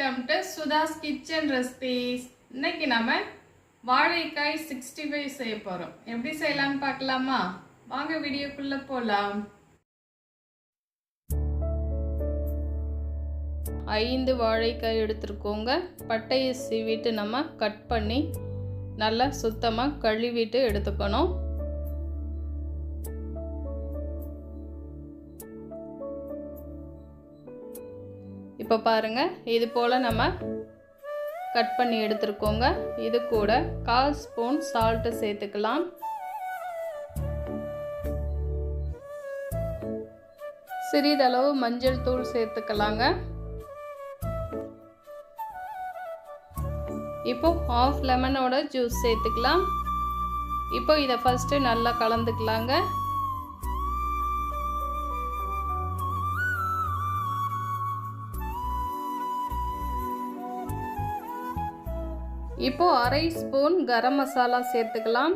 Welcome to Sudha's kitchen recipes. இன்னைக்கு நம்ம வாழைக்காய் 65 செய்ய போறோம். எப்படி செய்யலாம்னு பார்க்கலாமா? வாங்க வீடியோக்குள்ள போலாம். 5 வாழைக்காய் எடுத்துக்கோங்க. பட்டையை சீவிட்டு நம்ம கட் பண்ணி நல்லா சுத்தமா கழுவிட்டு எடுத்துக்கணும். இப்போ பாருங்க, இது போல் நம்ம கட் பண்ணி எடுத்துருக்கோங்க. இது கூட 1/4 ஸ்பூன் சால்ட்டு சேர்த்துக்கலாம். சிறிதளவு மஞ்சள் தூள் சேர்த்துக்கலாங்க. இப்போ 1/2 லெமனோட ஜூஸ் சேர்த்துக்கலாம். இப்போ இதை ஃபஸ்ட்டு நல்லா கலந்துக்கலாங்க. இப்போ 1/2 ஸ்பூன் கரம் மசாலா சேர்த்துக்கலாம்.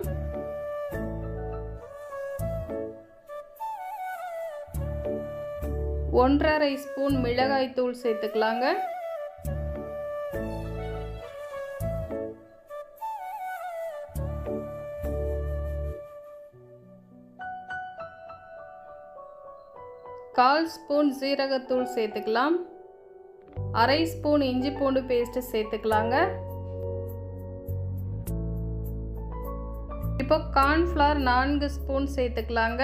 ஒன்றரை ஸ்பூன் மிளகாய் தூள் சேர்த்துக்கலாங்க. கால் ஸ்பூன் ஜீரகத்தூள் சேர்த்துக்கலாம். 1/2 ஸ்பூன் இஞ்சி பூண்டு பேஸ்ட் சேர்த்துக்கலாங்க. இப்போ கார்ன்ஃப்ளவர் 4 ஸ்பூன் சேர்த்துக்கலாங்க.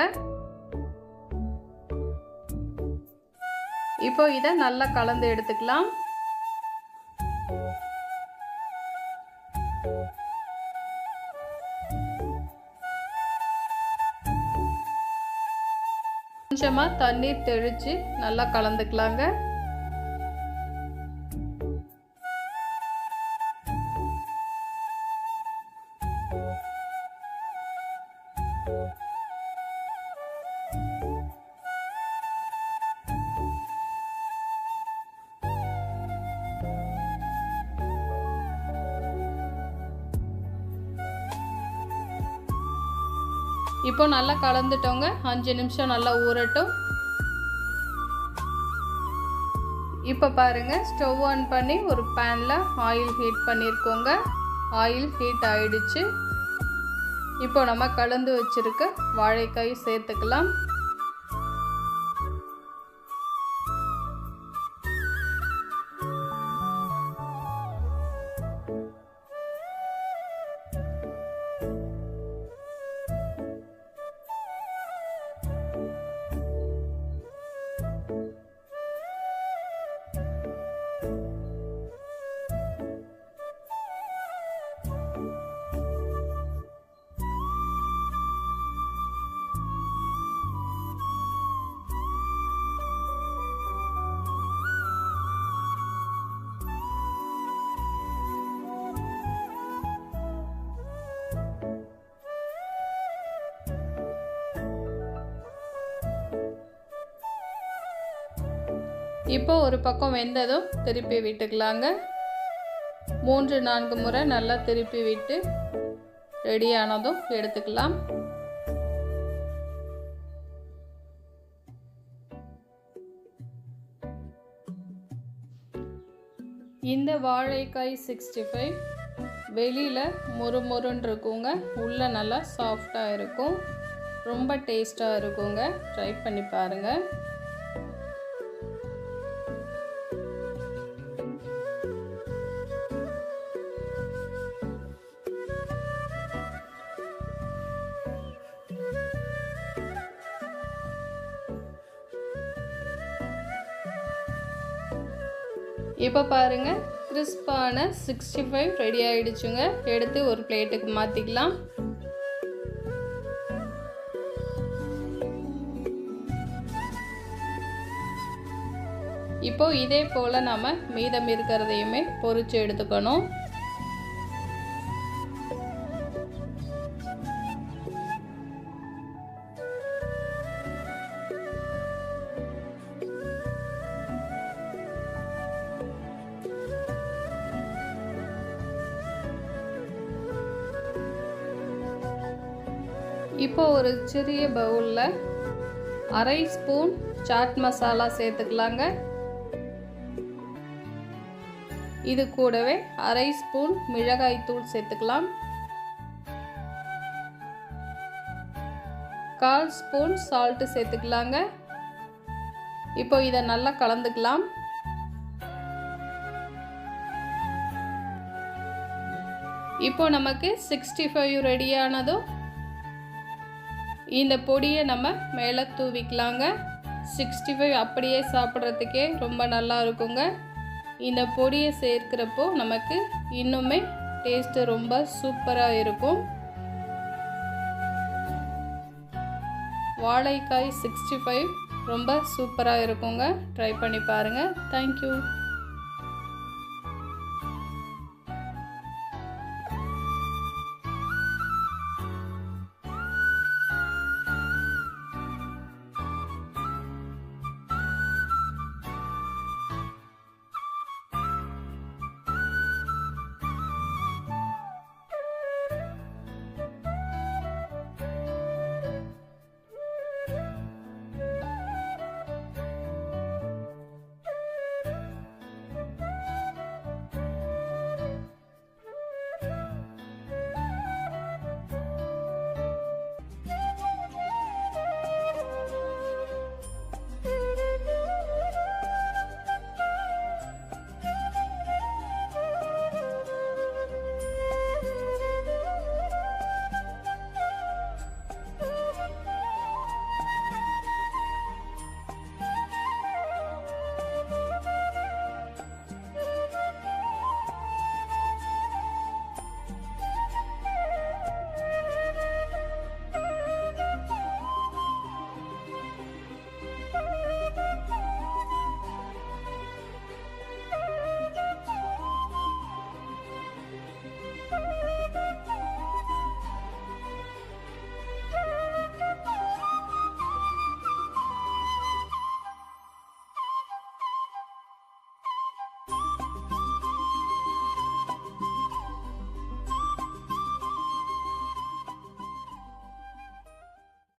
இப்போ இதை நல்லா கலந்து எடுத்துக்கலாம். கொஞ்சமா தண்ணீர் தெளிச்சு நல்லா கலந்துக்கலாங்க. இப்போ நல்லா கலந்துட்டோங்க. 5 நிமிஷம் நல்லா ஊறட்டும். இப்போ பாருங்க, ஸ்டவ் ஆன் பண்ணி ஒரு பேனில் ஆயில் ஹீட் பண்ணியிருக்கோங்க. ஆயில் ஹீட் ஆயிடுச்சு. இப்போ நம்ம கலந்து வச்சிருக்க வாழைக்காய் சேர்த்துக்கலாம். இப்போ ஒரு பக்கம் வெந்ததும் திருப்பி விட்டுக்கலாங்க. 3-4 முறை நல்லா திருப்பி விட்டு ரெடியானதும் எடுத்துக்கலாம். இந்த வாழைக்காய் 65 வெளியில் மொறுமொறுன்னு இருக்குங்க, உள்ளே நல்லா சாஃப்டாக இருக்கும். ரொம்ப டேஸ்ட்டாக இருக்குங்க. ட்ரை பண்ணி பாருங்கள். இப்போ பாருங்க, கிறிஸ்பான 65 ரெடி ஆயிடுச்சுங்க. எடுத்து ஒரு பிளேட்டுக்கு மாற்றிக்கலாம். இப்போ இதே போல் நம்ம மீதம் இருக்கிறதையுமே பொரிச்சு எடுத்துக்கணும். இப்போ ஒரு சிறிய பவுலில் 1/2 ஸ்பூன் சாட் மசாலா சேர்த்துக்கலாங்க. இது கூடவே அரை ஸ்பூன் மிளகாய் தூள் சேர்த்துக்கலாம். 1/4 ஸ்பூன் சால்ட்டு சேர்த்துக்கலாங்க. இப்போ இதை நல்லா கலந்துக்கலாம். இப்போ நமக்கு 65 ரெடியானதும் இந்த பொடியை நம்ம மேலே தூவிக்கலாங்க. 65 அப்படியே சாப்பிட்றதுக்கே ரொம்ப நல்லா இருக்குங்க. இந்த பொடியை சேர்க்கிறப்போ நமக்கு இன்னுமே டேஸ்ட்டு ரொம்ப சூப்பராக இருக்கும். வாழைக்காய் 65 ரொம்ப சூப்பராக இருக்குங்க. ட்ரை பண்ணி பாருங்கள். தேங்க்யூ.